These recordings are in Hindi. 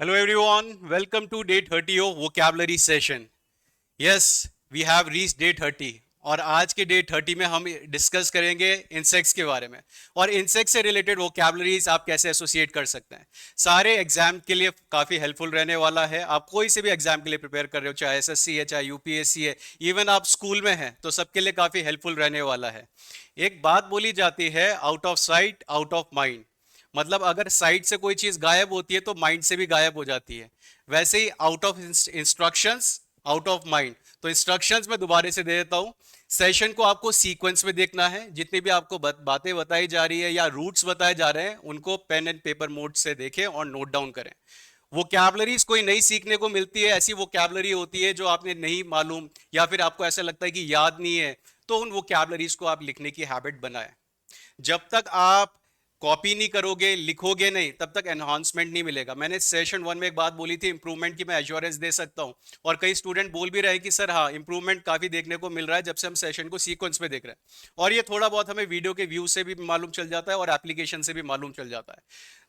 Hello everyone, welcome to day 30 of vocabulary session. Yes, we have reached day 30 और आज के डे 30 में हम डिस्कस करेंगे इंसेक्ट्स के बारे में और इंसेक्ट से रिलेटेड वोकैबुलरीज आप कैसे एसोसिएट कर सकते हैं। सारे एग्जाम के लिए काफ़ी हेल्पफुल रहने वाला है। आप कोई से भी एग्जाम के लिए प्रिपेयर कर रहे हो, चाहे एसएससी है, चाहे यूपीएससी है, इवन आप स्कूल में हैं, तो सबके लिए काफ़ी हेल्पफुल रहने वाला है। एक बात बोली जाती है, out of sight out of mind. मतलब अगर साइट से कोई चीज गायब होती है तो माइंड से भी गायब हो जाती है। वैसे ही out of instructions out of mind. तो इंस्ट्रक्शंस मैं दोबारा से दे देता हूं। सेशन को आपको सीक्वेंस में देखना है। जितनी भी आपको बातें बताई जा रही है या रूट्स बताए जा रहे हैं उनको पेन एंड पेपर मोड से देखें और नोट डाउन करें। वोकैबुलरीज कोई नई सीखने को मिलती है, ऐसी वोकैबुलरी होती है जो आपने नहीं मालूम या फिर आपको ऐसा लगता है कि याद नहीं है, तो उन वोकैबुलरीज को आप लिखने की हैबिट बनाएं। जब तक आप कॉपी नहीं करोगे, लिखोगे नहीं, तब तक एनहांसमेंट नहीं मिलेगा। मैंने सेशन 1 में एक बात बोली थी, इंप्रूवमेंट की मैं एश्योरेंस दे सकता हूं। और कई स्टूडेंट बोल भी रहे हैं कि सर हाँ, इंप्रूवमेंट काफी देखने को मिल रहा है जब से हम सेशन को सीक्वेंस में देख रहे हैं। और ये थोड़ा बहुत हमें वीडियो के व्यू से भी मालूम चल जाता है और एप्लीकेशन से भी मालूम चल जाता है।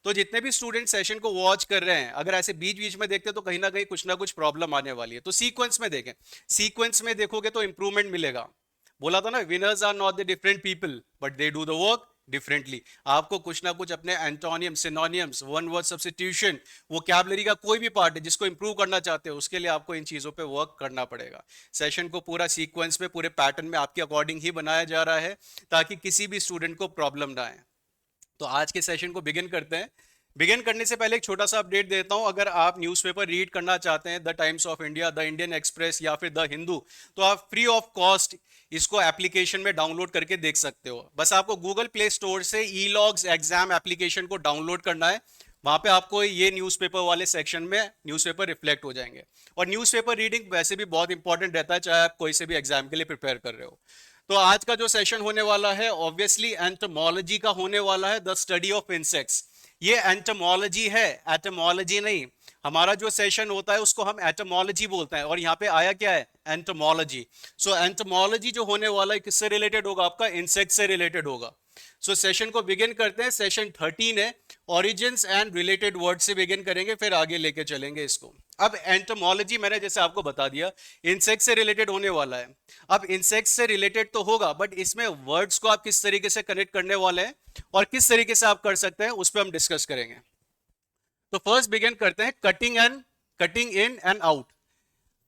तो जितने भी स्टूडेंट सेशन को वॉच कर रहे हैं, अगर ऐसे बीच बीच में देखते हैं तो कहीं ना कुछ प्रॉब्लम आने वाली है। तो सीक्वेंस में देखें। सीक्वेंस में देखोगे तो इंप्रूवमेंट मिलेगा। बोला था ना, winners are not the different people but they do the work differently. आपको कुछ ना कुछ अपने antonym, synonyms, one word substitution, vocabulary का कोई भी पार्ट है जिसको इंप्रूव करना चाहते हो, उसके लिए आपको इन चीजों पे वर्क करना पड़ेगा। सेशन को पूरा सीक्वेंस में, पूरे पैटर्न में आपके अकॉर्डिंग ही बनाया जा रहा है ताकि किसी भी स्टूडेंट को प्रॉब्लम ना आए। तो आज के सेशन को बिगिन करते हैं। बिगिन करने से पहले एक छोटा सा अपडेट देता हूं। अगर आप न्यूज़पेपर रीड करना चाहते हैं, the times of India, the Indian express या फिर द हिंदू, तो आप फ्री ऑफ कॉस्ट इसको एप्लीकेशन में डाउनलोड करके देख सकते हो। बस आपको गूगल प्ले स्टोर से ई लॉग्स एग्जाम एप्लीकेशन को डाउनलोड करना है। वहां पे आपको ये न्यूज़पेपर वाले सेक्शन में न्यूज़पेपर रिफ्लेक्ट हो जाएंगे। और न्यूज़पेपर रीडिंग वैसे भी बहुत इंपॉर्टेंट रहता है, चाहे आप कोई से भी एग्जाम के लिए प्रिपेयर कर रहे हो। तो आज का जो सेशन होने वाला है ऑब्वियसली एंटोमोलॉजी का होने वाला है, द स्टडी ऑफ इंसेक्ट्स। ये एंटोमोलॉजी है, एटोमोलॉजी नहीं। हमारा जो सेशन होता है उसको हम एटोमोलॉजी बोलते हैं और यहाँ पे आया क्या है, एंटोमोलॉजी। सो एंटोमोलॉजी जो होने वाला है किससे रिलेटेड होगा, आपका इंसेक्ट से रिलेटेड होगा। सो सेशन को बिगिन करते हैं। सेशन 13 है, ओरिजिन्स एंड रिलेटेड वर्ड से बिगिन करेंगे, फिर आगे लेके चलेंगे इसको। अब एंटोमोलॉजी मैंने जैसे आपको बता दिया, इंसेक्ट से रिलेटेड होने वाला है। अब इंसेक्ट से रिलेटेड तो होगा, बट इसमें वर्ड्स को आप किस तरीके से कनेक्ट करने वाले हैं और किस तरीके से आप कर सकते हैं, उस पर हम डिस्कस करेंगे। तो फर्स्ट बिगिन करते हैं, cutting in and out.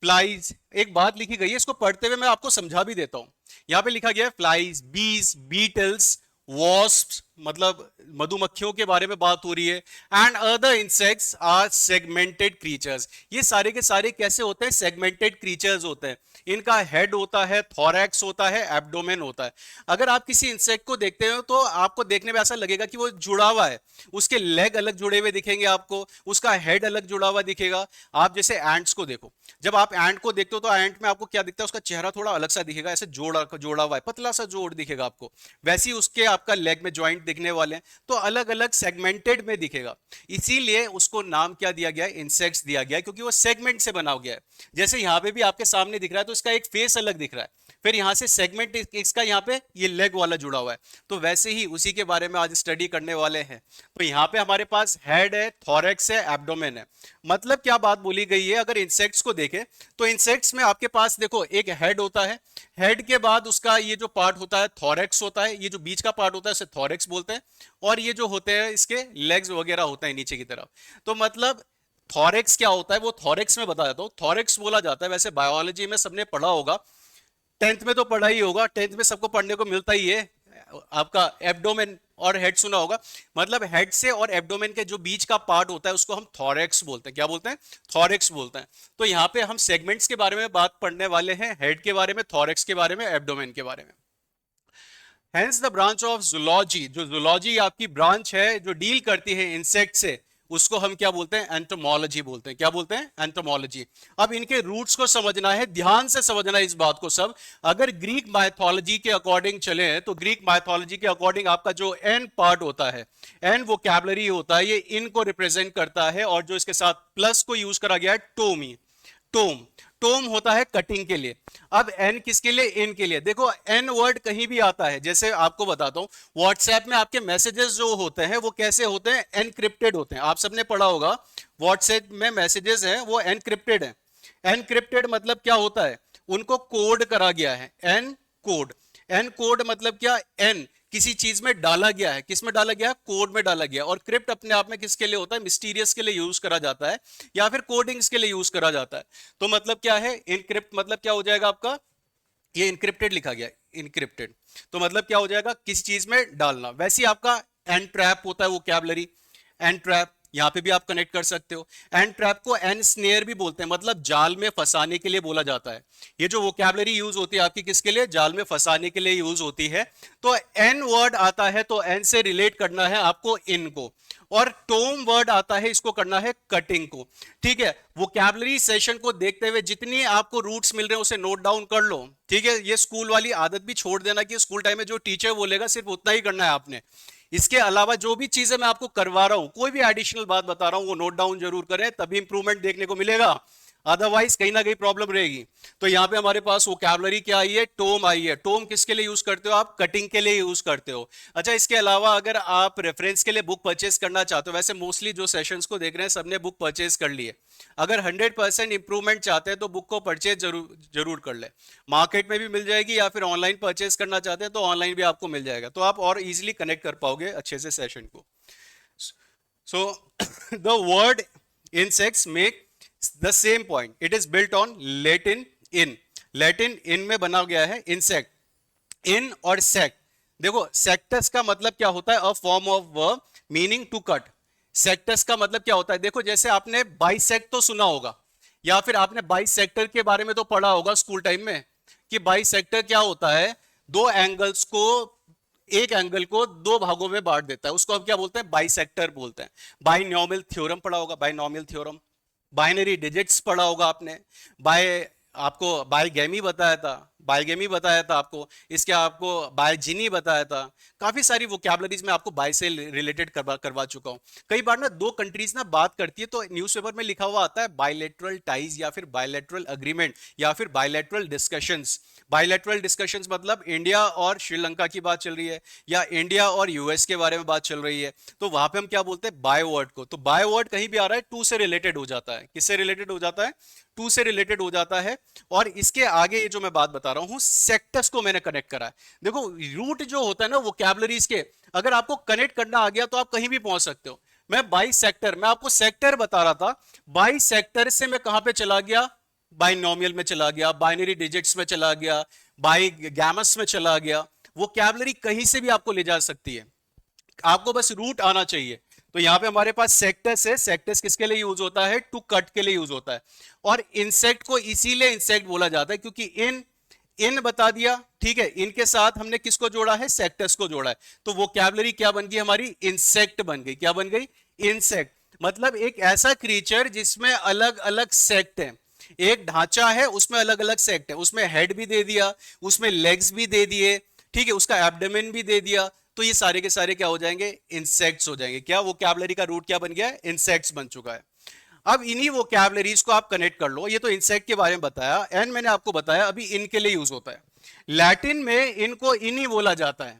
Flies, एक बात लिखी गई है, इसको पढ़ते हुए मैं आपको समझा भी देता हूं। यहां पे लिखा गया है फ्लाइज, बीज, बीटल्स, वॉस्प्स, मतलब मधुमक्खियों के बारे में बात हो रही है। And other insects are segmented creatures. ये सारे के सारे कैसे होते हैं, सेगमेंटेड क्रीचर्स होते हैं। इनका हेड होता है, थोरैक्स होता है, एब्डोमेन होता है। अगर आप किसी इंसेक्ट को देखते हो तो आपको देखने में ऐसा लगेगा कि वो जुड़ा हुआ है। उसके लेग अलग जुड़े हुए दिखेंगे आपको, उसका हेड अलग जुड़ा हुआ दिखेगा। आप जैसे एंट्स को देखो, जब आप एंट को देखते हो तो एंट में आपको क्या दिखता है, उसका चेहरा थोड़ा अलग सा दिखेगा, ऐसे जोड़ा जोड़ा हुआ है, पतला सा जोड़ दिखेगा आपको। वैसे ही उसके आपका लेग में ज्वाइंट दिखने वाले हैं, तो अलग अलग सेगमेंटेड में दिखेगा। इसीलिए उसको नाम क्या दिया गया है, इंसेक्ट्स दिया गया है, क्योंकि वो सेगमेंट से बना गया है। जैसे यहां पे भी आपके सामने दिख रहा है तो इसका एक फेस अलग दिख रहा है, फिर यहां से सेगमेंट इसका यहां पे ये लेग वाला जुड़ा हुआ है। तो वैसे ही उसी के बारे में आज स्टडी करने वाले हैं। तो यहां पे हमारे पास हेड है, थोरैक्स है, एब्डोमेन है। मतलब क्या बात बोली गई है, अगर इंसेक्ट्स को देखें तो इंसेक्ट्स में आपके पास देखो एक हेड होता है, हेड के बाद उसका ये जो पार्ट होता है थोरैक्स होता है, ये जो बीच का पार्ट होता है उसे थोरैक्स बोलते हैं। और ये जो होते हैं इसके लेग्स वगैरह होता है नीचे की तरफ। तो मतलब थोरैक्स क्या होता है वो थोरैक्स में बता देता हूं। थोरैक्स बोला जाता है, वैसे बायोलॉजी में सबने पढ़ा होगा, 10th में तो पढ़ा ही होगा, 10th में सबको पढ़ने को मिलता ही है। आपका एब्डोमेन और हेड सुना होगा। मतलब हेड से और एब्डोमेन के जो बीच का पार्ट होता है उसको हम थोरैक्स बोलते हैं। क्या बोलते हैं, थोरैक्स बोलते हैं। तो यहाँ पे हम सेगमेंट्स के बारे में बात पढ़ने वाले हैं, हेड के बारे में, थोरैक्स के बारे में, एब्डोमेन के बारे में। Hence the branch of zoology, जो जूलॉजी आपकी ब्रांच है जो डील करती है इंसेक्ट से, उसको हम क्या बोलते हैं, एंटोमोलॉजी बोलते हैं। क्या बोलते हैं, एंटोमोलॉजी। अब इनके रूट्स को समझना है, ध्यान से समझना है इस बात को सब। अगर ग्रीक माइथोलॉजी के अकॉर्डिंग चले तो ग्रीक माइथोलॉजी के अकॉर्डिंग आपका जो एन पार्ट होता है, एन वोकैबुलरी होता है, ये इन को रिप्रेजेंट करता है। और जो इसके साथ प्लस को यूज करा गया है, टोमी, टोम। टोम होता है कटिंग के लिए। अब एन किसके लिए? इन के लिए। देखो एन वर्ड कहीं भी आता है, जैसे आपको बताता हूं, व्हाट्सएप में आपके मैसेजेस जो होते हैं वो कैसे होते हैं? एनक्रिप्टेड होते हैं। आप सबने पढ़ा होगा व्हाट्सएप में मैसेजेस हैं वो एनक्रिप्टेड है। एनक्रिप्टेड मतलब क्या होता है? उनको कोड करा गया है, एन कोड। एन कोड मतलब क्या? एन किसी चीज में डाला गया है। किस में डाला गया है? कोड में डाला गया। और क्रिप्ट अपने आप में किसके लिए होता है? मिस्टीरियस के लिए यूज करा जाता है या फिर कोडिंग्स के लिए यूज करा जाता है। तो मतलब क्या है? इनक्रिप्ट मतलब क्या हो जाएगा आपका? ये इनक्रिप्टेड लिखा गया, इनक्रिप्टेड। तो मतलब क्या हो जाएगा? किस चीज में डालना। वैसे ही आपका एन ट्रैप होता है वोकैबुलरी, एन ट्रैप यहां पे भी आप कनेक्ट कर सकते हो। एन ट्रैप को एन स्नेयर भी बोलते हैं, मतलब जाल में फंसाने के लिए बोला जाता है। ये जो वोकैबुलरी यूज होती है आपकी किसके लिए? जाल में फंसाने के लिए यूज होती है। तो एन वर्ड आता है तो एन से रिलेट करना है आपको इन को, और टोम वर्ड आता है इसको करना है कटिंग को। ठीक है, वोकैबुलरी सेशन को देखते हुए जितनी आपको रूट्स मिल रहे हैं उसे नोट डाउन कर लो। ठीक है, ये स्कूल वाली आदत भी छोड़ देना कि स्कूल टाइम में जो टीचर बोलेगा सिर्फ उतना ही करना है आपने। इसके अलावा जो भी चीजें मैं आपको करवा रहा हूं, कोई भी एडिशनल बात बता रहा हूं, वो नोट डाउन जरूर करें, तभी इंप्रूवमेंट देखने को मिलेगा। अदरवाइज कहीं ना कहीं प्रॉब्लम रहेगी। तो यहां पे हमारे पास वोकैबुलरी क्या आई है? टोम आई है। टोम किसके लिए यूज करते हो आप? कटिंग के लिए यूज करते हो। अच्छा, इसके अलावा अगर आप रेफरेंस के लिए बुक परचेज करना चाहते हो, वैसे मोस्टली जो सेशंस को देख रहे हैं सबने बुक परचेज कर ली है। अगर 100% इंप्रूवमेंट चाहते हैं तो बुक को परचेज जरूर जरूर कर ले। मार्केट में भी मिल जाएगी, या फिर ऑनलाइन परचेज करना चाहते हैं तो ऑनलाइन भी आपको मिल जाएगा, तो आप और इजीली कनेक्ट कर पाओगे अच्छे से सेशन को। So the word insects make the same point. It is built on Latin in. Latin in में बना गया है insect. In और sect. देखो sectus का मतलब क्या होता है? A form of verb meaning to cut. Sectus का मतलब क्या होता है? देखो जैसे आपने bisect तो सुना होगा, या फिर आपने बाइसेक्टर के बारे में तो पढ़ा होगा स्कूल टाइम में, कि बाइसेक्टर क्या होता है? दो एंगल्स को, एक एंगल को दो भागों में बांट देता है, उसको हम क्या बोलते हैं? बाइसेक्टर बोलते हैं। बाइनॉमियल थ्योरम पढ़ा होगा, बाइनॉमियल थ्योरम। बाइनरी डिजिट्स पढ़ा होगा आपने। बाय आपको बाइगेमी बताया था, बाइगेमी बताया था आपको। इसके आपको बायजिनी बताया था। काफी सारी वोकैबुलरीज में आपको बाय से रिलेटेड करवा चुका हूं। कई बार ना दो कंट्रीज ना बात करती है तो न्यूज़पेपर में लिखा हुआ आता है बायलैटरल टाइज, या फिर बायलैटरल अग्रीमेंट, या फिर बायलैटरल डिस्कशंस। बायलैटरल डिस्कशंस मतलब इंडिया और श्रीलंका की बात चल रही है, या इंडिया और यूएस के बारे में बात चल रही है, तो वहां पे हम क्या बोलते हैं? बाय वर्ड को। तो बाय वर्ड कहीं भी आ रहा है टू से रिलेटेड हो जाता है। किससे रिलेटेड हो जाता है? टू से रिलेटेड हो जाता है। और इसके आगे ये जो मैं बात बता रहा हूं, सेक्टर्स को मैंने कनेक्ट करा है। देखो रूट जो होता है ना वोकैबुलरीज के, अगर आपको कनेक्ट करना आ गया तो आप कहीं भी पहुंच सकते हो। मैं बाई सेक्टर, मैं आपको सेक्टर बता रहा था, बाई सेक्टर से मैं कहां पे चला गया? बाइनॉमियल में चला गया, बाइनरी डिजिट्स में चला गया, बाई गैमस में चला गया। वोकैबुलरी कहीं से भी आपको ले जा सकती है, आपको बस रूट आना चाहिए। तो यहां पे हमारे पास सेक्टस है। सेक्टस किसके लिए यूज होता है? टू कट के लिए यूज होता है। और इंसेक्ट को इसीलिए इंसेक्ट बोला जाता है क्योंकि इन बता दिया। ठीक है, इनके साथ हमने किसको जोड़ा है? सेक्टस को जोड़ा है। तो वोकैबुलरी क्या बन गई हमारी? इंसेक्ट बन गई। क्या बन गई? इंसेक्ट। मतलब एक ऐसा क्रीचर जिसमें अलग अलग सेक्ट है। एक ढांचा है, उसमें अलग अलग सेक्ट है, उसमें हेड भी दे दिया, उसमें लेग्स भी दे दिए, ठीक है, उसका एब्डोमेन भी दे दिया, तो ये सारे के सारे क्या हो जाएंगे? इंसेक्ट्स हो जाएंगे। क्या वोकैबुलरी का रूट क्या बन गया है? इंसेक्ट्स बन चुका है। अब इन्हीं वोकैबुलरीज को आप कनेक्ट कर लो। ये तो इंसेक्ट के बारे में बताया, एन मैंने आपको बताया, अभी इन के लिए यूज होता है। लैटिन में इनको इन ही बोला जाता है,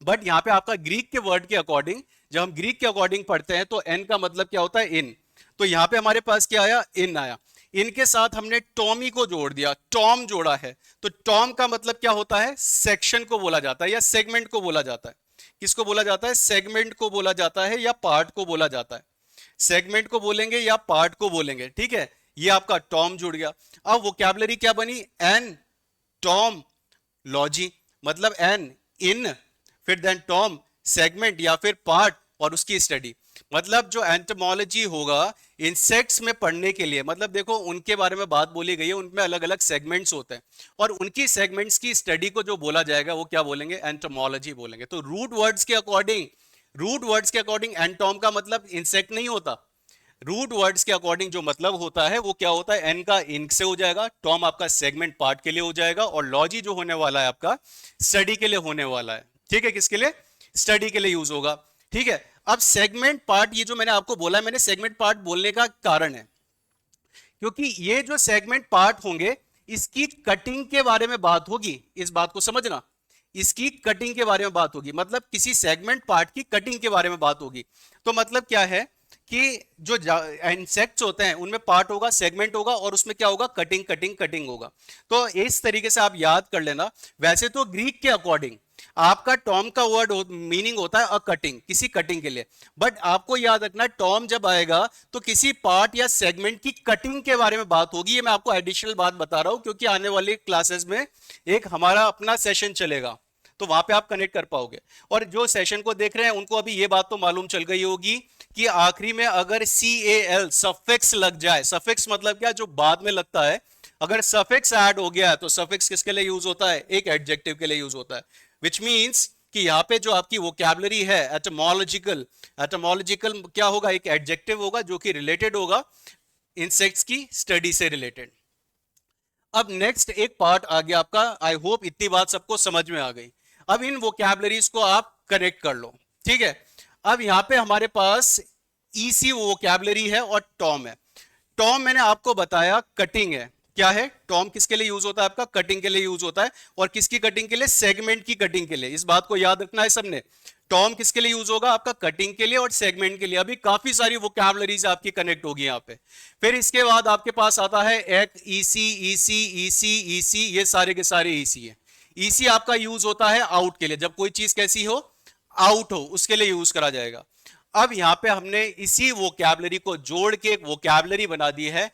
बट यहां पे आपका ग्रीक के वर्ड के अकॉर्डिंग, जब हम ग्रीक के अकॉर्डिंग पढ़ते हैं तो एन का मतलब क्या होता है? इन। तो यहां पे हमारे पास क्या आया? इन आया। इनके साथ हमने टॉमी को जोड़ दिया, टॉम जोड़ा है। तो टॉम का मतलब क्या होता है? सेक्शन को बोला जाता है या सेगमेंट को बोला जाता है। किसको बोला जाता है? सेगमेंट को बोला जाता है या पार्ट को बोला जाता है। सेगमेंट को बोलेंगे या पार्ट को बोलेंगे। ठीक है, ये आपका टॉम जुड़ गया। अब वोकैबुलरी क्या बनी? एन टॉम लॉजी, मतलब एन इन, फिर देन टॉम सेगमेंट या फिर पार्ट, और उसकी स्टडी। मतलब जो एंटोमोलॉजी होगा इंसेक्ट्स में पढ़ने के लिए, मतलब देखो उनके बारे में बात बोली गई है, उनमें अलग अलग सेगमेंट्स होते हैं, और उनकी सेगमेंट्स की स्टडी को जो बोला जाएगा वो क्या बोलेंगे? एंटोमोलॉजी बोलेंगे। तो रूट वर्ड्स के अकॉर्डिंग एंटोम का मतलब इंसेक्ट नहीं होता। रूट वर्ड्स के अकॉर्डिंग जो मतलब होता है वो क्या होता है? एन का इन से हो जाएगा, टॉम आपका सेगमेंट पार्ट के लिए हो जाएगा, और लॉजी जो होने वाला है आपका स्टडी के लिए होने वाला है। ठीक है, किसके लिए? स्टडी के लिए यूज होगा। ठीक है, अब सेगमेंट पार्ट, ये जो मैंने आपको बोला है, मैंने सेगमेंट पार्ट बोलने का कारण है क्योंकि ये जो सेगमेंट पार्ट होंगे इसकी कटिंग के बारे में बात होगी, इस बात को समझना, इसकी कटिंग के बारे में बात होगी, मतलब किसी सेगमेंट पार्ट की कटिंग के बारे में बात होगी। तो मतलब क्या है कि जो इंसेक्ट्स होते हैं उनमें पार्ट होगा, सेगमेंट होगा, और उसमें क्या होगा, कटिंग कटिंग कटिंग होगा। तो इस तरीके से आप याद कर लेना। वैसे तो ग्रीक के अकॉर्डिंग आपका टॉम का वर्ड मीनिंग होता है अ कटिंग, किसी कटिंग के लिए, बट आपको याद रखना टॉम जब आएगा तो किसी पार्ट या सेगमेंट की कटिंग के बारे में बात होगी। ये मैं आपको एडिशनल बात बता रहा हूं क्योंकि आने वाली क्लासेस में एक हमारा अपना सेशन चलेगा, तो वहां पे आप कनेक्ट कर पाओगे। और जो सेशन को देख रहे हैं उनको अभी ये बात तो मालूम चल गई होगी कि आखिरी में अगर CAL सफिक्स लग जाए, सफिक्स मतलब क्या, जो बाद में लगता है, अगर सफिक्स ऐड हो गया तो सफिक्स किसके लिए यूज होता है, एक एडजेक्टिव के लिए यूज होता है, विच मीन्स कि यहां पे जो आपकी वोकैबुलरी है एटमोलॉजिकल, एटमोलॉजिकल क्या होगा, एक एडजेक्टिव होगा जो कि रिलेटेड होगा इंसेक्ट्स की स्टडी से रिलेटेड। अब नेक्स्ट एक पार्ट आ गया आपका, आई होप इतनी बात सबको समझ में आ गई। अब इन वोकैबुलरीज को आप कनेक्ट कर लो, ठीक है। अब यहां पे हमारे पास ईसी वोकैबुलरी है और टॉम है। टॉम मैंने आपको बताया कटिंग है, क्या है, टॉम किसके लिए यूज होता है आपका, कटिंग के लिए यूज होता है, और किसकी कटिंग के लिए, सेगमेंट की कटिंग के लिए। इस बात को याद रखना है सबने, टॉम किसके लिए यूज होगा आपका, कटिंग के लिए और सेगमेंट के लिए। अभी काफी सारी वोकैबुलरीज आपकी कनेक्ट होगी यहाँ पे। फिर इसके बाद आपके पास आता है एक ईसी, ईसी, ईसी, ईसी, ये सारे के सारे ईसी है। ईसी आपका यूज होता है आउट के लिए, जब कोई चीज कैसी हो, आउट हो, उसके लिए यूज करा जाएगा। अब यहां पे हमने इसी वोकैबुलरी को जोड़ के एक वोकैबुलरी बना दी है,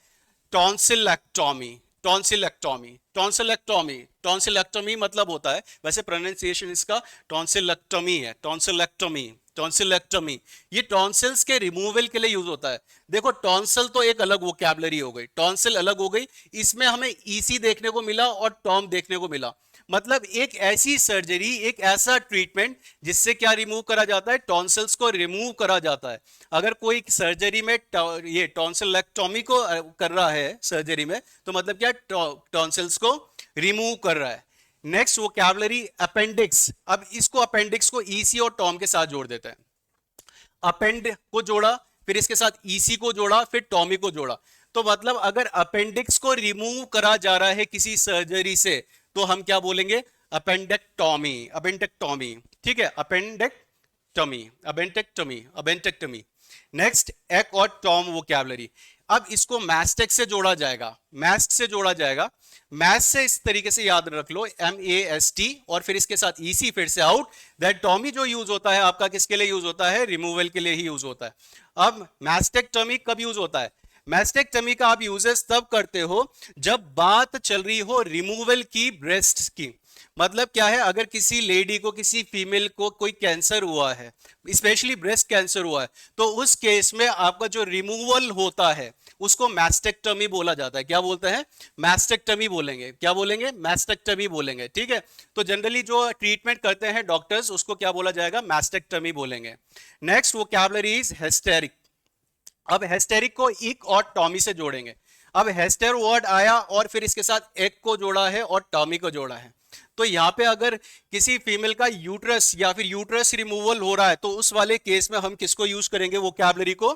टॉन्सिलेक्टोमी। टॉन्सिलेक्टोमी, टॉन्सिलेक्टोमी, टॉन्सिलेक्टोमी मतलब होता है, वैसे प्रोनाउंसिएशन इसका टॉन्सिलेक्टोमी है, टॉन्सिलेक्टोमी, टॉन्सिलेक्टोमी। ये टॉन्सिल्स के रिमूवल के लिए यूज होता है। देखो टॉन्सिल तो एक अलग वोकैबुलरी हो गई, टॉन्सिल अलग हो गई, इसमें हमें ईसी देखने को मिला और टॉम देखने को मिला। मतलब एक ऐसी सर्जरी, एक ऐसा ट्रीटमेंट जिससे क्या रिमूव करा जाता है, टॉन्सिल्स को रिमूव करा जाता है। अगर कोई सर्जरी में ये टॉन्सिलेक्टोमी को कर रहा है सर्जरी में, तो मतलब क्या, टॉन्सिल्स को रिमूव कर रहा है। Next vocabulary appendix. अब इसको अपेंडिक्स को ईसी और टॉम के साथ जोड़ देते हैं। अपेंड को जोड़ा, फिर इसके साथ ईसी को जोड़ा, फिर टॉमी को जोड़ा। तो मतलब अगर अपेंडिक्स को रिमूव करा जा रहा है किसी सर्जरी से तो हम क्या बोलेंगे, अपेंडेक्टोमी, अपेंडेक्टोमी, ठीक है, अपेंडेक्टोमी, अपेंडेक्टोमी, अपेंडेक्टोमी। नेक्स्ट एक और टॉम वोकैबुलरी। अब इसको मैस्टेक से जोड़ा जाएगा, मैस्ट से जोड़ा जाएगा। मैथ से इस तरीके से याद रख लो, MAST, और फिर इसके साथ EC फिर से आउट। दैट टॉमी जो यूज होता है आपका किसके लिए यूज होता है, रिमूवल के लिए ही यूज होता है। अब मैस्टेक्टोमी कब यूज होता है, मैस्टेक्टोमी का आप यूजेस तब करते हो जब बात चल रही हो रिमूवल की, ब्रेस्ट की। मतलब क्या है, अगर किसी लेडी को, किसी फीमेल को कोई कैंसर हुआ है, स्पेशली ब्रेस्ट कैंसर हुआ है, तो उस केस में आपका जो रिमूवल होता है उसको मैस्टेक्टोमी बोला जाता है। क्या बोलते हैं, मैस्टेक्टोमी बोलेंगे, क्या बोलेंगे, मैस्टेक्टोमी बोलेंगे, ठीक है। तो जनरली जो ट्रीटमेंट करते हैं डॉक्टर्स उसको क्या बोला जाएगा, मैस्टेक्टोमी बोलेंगे। Next vocabulary is historic. अब हेस्टेरिक को इक और टॉमी से जोड़ेंगे। अब हेस्टर वर्ड आया और फिर इसके साथ एक को जोड़ा है और टॉमी को जोड़ा है। तो यहां पे अगर किसी फीमेल का यूट्रस या फिर यूट्रस रिमूवल हो रहा है तो उस वाले केस में हम किसको यूज करेंगे, वोकैबुलरी को,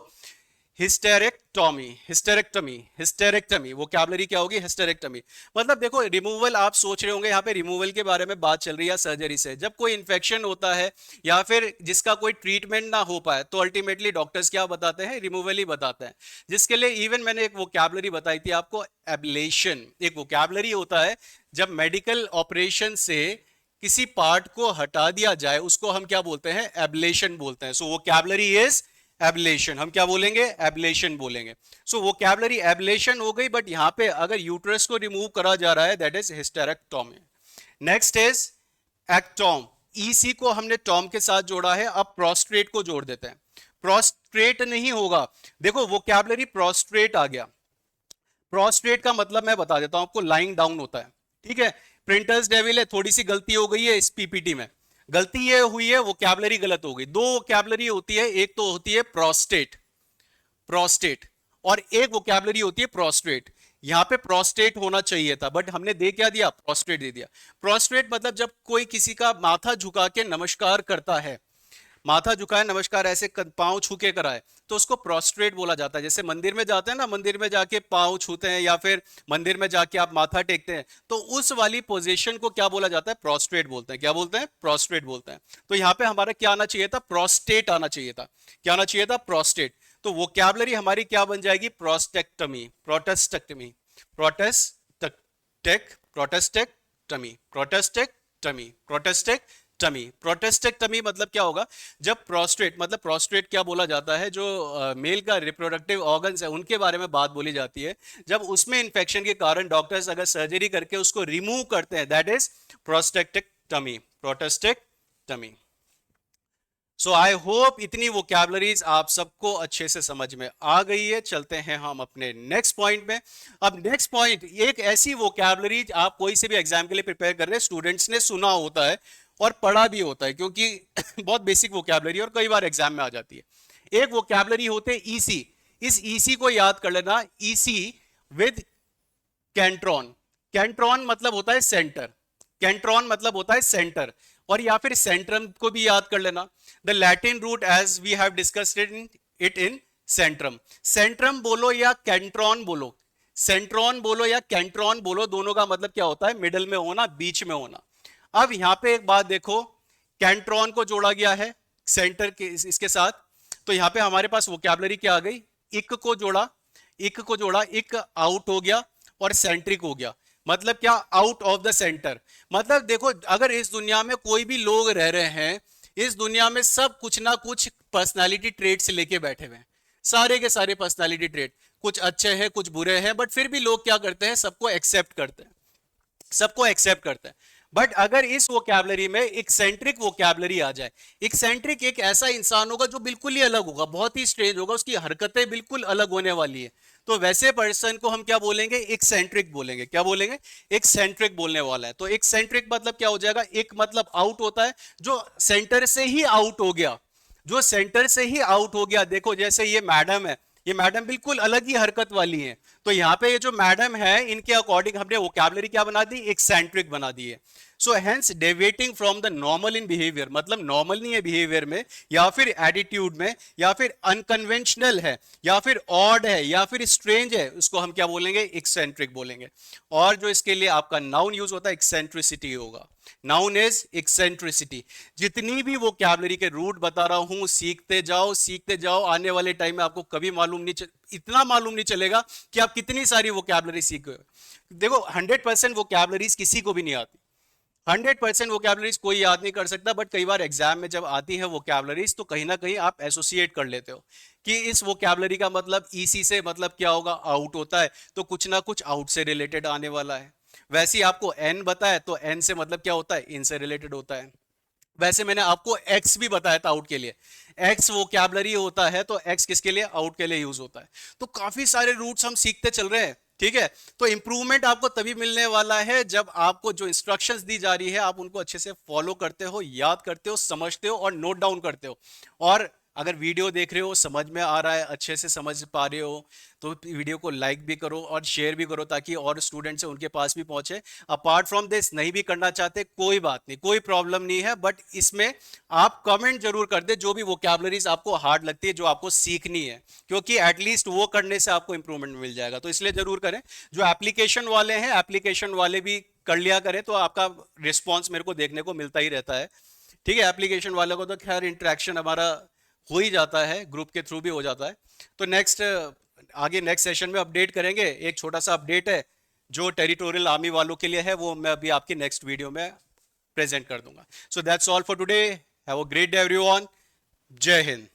हिस्टेरेक्टोमी, हिस्टेरेक्टोमी, हिस्टेरेक्टोमी। वोकैबुलरी क्या होगी, हिस्टेरेक्टोमी। मतलब देखो रिमूवल, आप सोच रहे होंगे यहाँ पे रिमूवल के बारे में बात चल रही है सर्जरी से। जब कोई इन्फेक्शन होता है या फिर जिसका कोई ट्रीटमेंट ना हो पाए तो अल्टीमेटली डॉक्टर्स क्या बताते हैं, रिमूवल ही बताते हैं। जिसके लिए इवन मैंने एक वोकैबुलरी बताई थी आपको, एब्लेशन। एक वोकैबुलरी होता है जब मेडिकल ऑपरेशन से किसी पार्ट को हटा दिया जाए उसको हम क्या बोलते हैं, एब्लेशन बोलते हैं। सो वोकैबुलरी इज एब्लेशन। हम क्या बोलेंगे, एब्लेशन बोलेंगे। सो वोकैबुलरी एब्लेशन हो गई, बट यहां पे अगर यूट्रस को रिमूव करा जा रहा है that is hysterectomy. Next is ectomy. ईसी को हमने टॉम के साथ जोड़ा है, अब प्रोस्ट्रेट को जोड़ देते हैं। प्रोस्ट्रेट नहीं होगा, देखो वोकैबुलरी प्रोस्ट्रेट आ गया। प्रोस्ट्रेट का मतलब मैं बता देता हूं आपको, लाइंग डाउन होता है, ठीक है। प्रिंटर्स डेविल है, थोड़ी सी गलती हो गई है इस पीपीटी में, गलती ये हुई है, वोकैबुलरी गलत हो गई। दो वोकैबुलरी होती है, एक तो होती है प्रोस्टेट, प्रोस्टेट, और एक वोकैबुलरी होती है प्रोस्ट्रेट। यहां पे प्रोस्टेट होना चाहिए था बट हमने दे क्या दिया, प्रोस्ट्रेट दे दिया। प्रोस्ट्रेट मतलब जब कोई किसी का माथा झुका के नमस्कार करता है, माथा झुकाए, नमस्कार ऐसे पांव छू के कराए, तो उसको प्रोस्ट्रेट बोला जाता है। जैसे मंदिर में जाते हैं ना, मंदिर में जाके पांव छूते हैं या फिर मंदिर में जाके आप माथा टेकते हैं, तो उस वाली पोजीशन को क्या बोला जाता है? प्रोस्ट्रेट बोलते हैं। क्या बोलते हैं? प्रोस्ट्रेट बोलते हैं। तो यहाँ पे हमारा क्या आना चाहिए था? प्रोस्टेट आना चाहिए था। क्या आना चाहिए था? प्रोस्टेट। तो वोकैबुलरी हमारी क्या बन जाएगी? प्रोस्टेक्टमी, प्रोटेस्टेक्टमी, प्रोटेस्टेक्टेक, प्रोटेस्टेक्टमी, प्रोटेस्टेक्टमी, प्रोटेस्टेक्टमी। प्रोटेस्टेक्टमी मतलब क्या होगा? जब प्रोस्टेट, मतलब प्रोस्टेट क्या बोला जाता है? जो मेल का रिप्रोडक्टिव ऑर्गन्स है उनके बारे में बात बोली जाती है। जब उसमें इंफेक्शन के कारण डॉक्टर्स अगर सर्जरी करके उसको रिमूव करते हैं, that is prostatectomy, prostatectomy. So I hope इतनी वोकैबुलरीज आप सबको अच्छे से समझ में आ गई है। चलते हैं हम अपने नेक्स्ट पॉइंट में। अब नेक्स्ट पॉइंट, एक ऐसी वोकैबुलरी आप कोई से भी एग्जाम के लिए प्रिपेयर कर रहे हैं, स्टूडेंट्स ने सुना होता है और पढ़ा भी होता है, क्योंकि बहुत बेसिक वोकैबुलरी और कई बार एग्जाम में आ जाती है। एक वोकैबुलरी होते है ईसी। इस ईसी को याद कर लेना, ईसी विद कैंट्रॉन। कैंट्रॉन मतलब होता है सेंटर, कैंट्रॉन मतलब होता है सेंटर, और या फिर सेंट्रम को भी याद कर लेना। The Latin root as we have discussed it in centrum. Centrum बोलो या कैंट्रॉन बोलो, सेंट्रॉन बोलो या कैंट्रॉन बोलो, दोनों का मतलब क्या होता है? मिडल में होना, बीच में होना। अब यहां पे एक बात देखो, कैंट्रॉन को जोड़ा गया है सेंटर के इसके साथ, तो यहां पे हमारे पास वोकैबुलरी क्या आ गई? इक को जोड़ा, इक को जोड़ा, इक आउट हो गया और सेंट्रिक हो गया। मतलब क्या? Out of the centre. मतलब देखो, अगर इस दुनिया में कोई भी लोग रह रहे हैं, इस दुनिया में सब कुछ ना कुछ पर्सनालिटी ट्रेट्स लेके बैठे हुए हैं, सारे के सारे पर्सनालिटी ट्रेट, कुछ अच्छे हैं कुछ बुरे हैं, बट फिर भी लोग क्या करते हैं? सबको एक्सेप्ट करते हैं, सबको एक्सेप्ट करते हैं। बट अगर इस वोकैबुलरी में एक्सेंट्रिक वोकैबुलरी आ जाए, एक्सेंट्रिक एक ऐसा इंसान होगा जो बिल्कुल ही अलग होगा, बहुत ही स्ट्रेंज होगा, उसकी हरकतें बिल्कुल अलग होने वाली है, तो वैसे पर्सन को हम क्या बोलेंगे? एक्सेंट्रिक बोलेंगे। क्या बोलेंगे? एक्सेंट्रिक बोलने वाला है। तो एक्सेंट्रिक मतलब क्या हो जाएगा? एक मतलब आउट होता है, जो सेंटर से ही आउट हो गया, जो सेंटर से ही आउट हो गया। देखो जैसे ये मैडम है, ये मैडम बिल्कुल अलग ही हरकत वाली है, तो यहाँ पे ये जो मैडम है इनके अकॉर्डिंग हमने वोकैबुलरी क्या बना दी? एक्सेंट्रिक बना दी है। So hence deviating from the normal in behaviour, मतलब नॉर्मल नहीं है बिहेवियर में, या फिर एटीट्यूड में, या फिर अनकन्वेंशनल है, या फिर ऑड है, या फिर स्ट्रेंज है, उसको हम क्या बोलेंगे? एक्सेंट्रिक बोलेंगे। और जो इसके लिए आपका नाउन यूज होता है, एक्सेंट्रिसिटी होगा। Noun is eccentricity. जितनी भी वोकैबुलरी के रूट बता रहा हूं, सीखते जाओ सीखते जाओ, आने वाले टाइम में आपको कभी मालूम नहीं इतना मालूम नहीं चलेगा कि आप कितनी सारी वोकैबुलरी सीख गए। देखो 100% वोकैबुलरीज किसी को भी नहीं आती, 100% वोकैबुलरीज कोई याद नहीं कर सकता, बट कई बार एग्जाम में जब आती है वोकैबुलरीज तो कहीं ना कहीं आप एसोसिएट कर लेते हो कि इस वोकैबुलरी का मतलब ईसी से मतलब क्या होगा? आउट होता है, तो कुछ ना कुछ आउट से रिलेटेड आने वाला है। वैसे ही आपको एन बताया तो एन से मतलब क्या होता है? इन से रिलेटेड होता है। वैसे मैंने आपको एक्स भी बताया था आउट के लिए, एक्स वोकैबुलरी होता है, तो एक्स किसके लिए? आउट के लिए यूज होता है। तो काफी सारे रूट्स हम सीखते चल रहे हैं, ठीक है। तो इंप्रूवमेंट आपको तभी मिलने वाला है जब आपको जो इंस्ट्रक्शंस दी जा रही है आप उनको अच्छे से फॉलो करते हो, याद करते हो, समझते हो और नोट डाउन करते हो। और अगर वीडियो देख रहे हो, समझ में आ रहा है, अच्छे से समझ पा रहे हो, तो वीडियो को लाइक भी करो और शेयर भी करो ताकि और स्टूडेंट्स उनके पास भी पहुंचे। अपार्ट फ्रॉम दिस नहीं भी करना चाहते कोई बात नहीं, कोई प्रॉब्लम नहीं है, बट इसमें आप कमेंट जरूर कर दे जो भी वोकैबुलरीज आपको हार्ड लगती है, जो आपको सीखनी है, क्योंकि एटलीस्ट वो करने से आपको इंप्रूवमेंट मिल जाएगा। तो इसलिए जरूर करें। जो एप्लीकेशन वाले हैं, एप्लीकेशन वाले भी कर लिया करें, तो आपका रिस्पॉन्स मेरे को देखने को मिलता ही रहता है, ठीक है। एप्लीकेशन वालों को तो खैर इंटरेक्शन हमारा हो ही जाता है, ग्रुप के थ्रू भी हो जाता है। तो नेक्स्ट आगे नेक्स्ट सेशन में अपडेट करेंगे। एक छोटा सा अपडेट है जो टेरिटोरियल आर्मी वालों के लिए है, वो मैं अभी आपकी नेक्स्ट वीडियो में प्रेजेंट कर दूंगा। So that's all for today. Have a great day everyone. जय हिंद।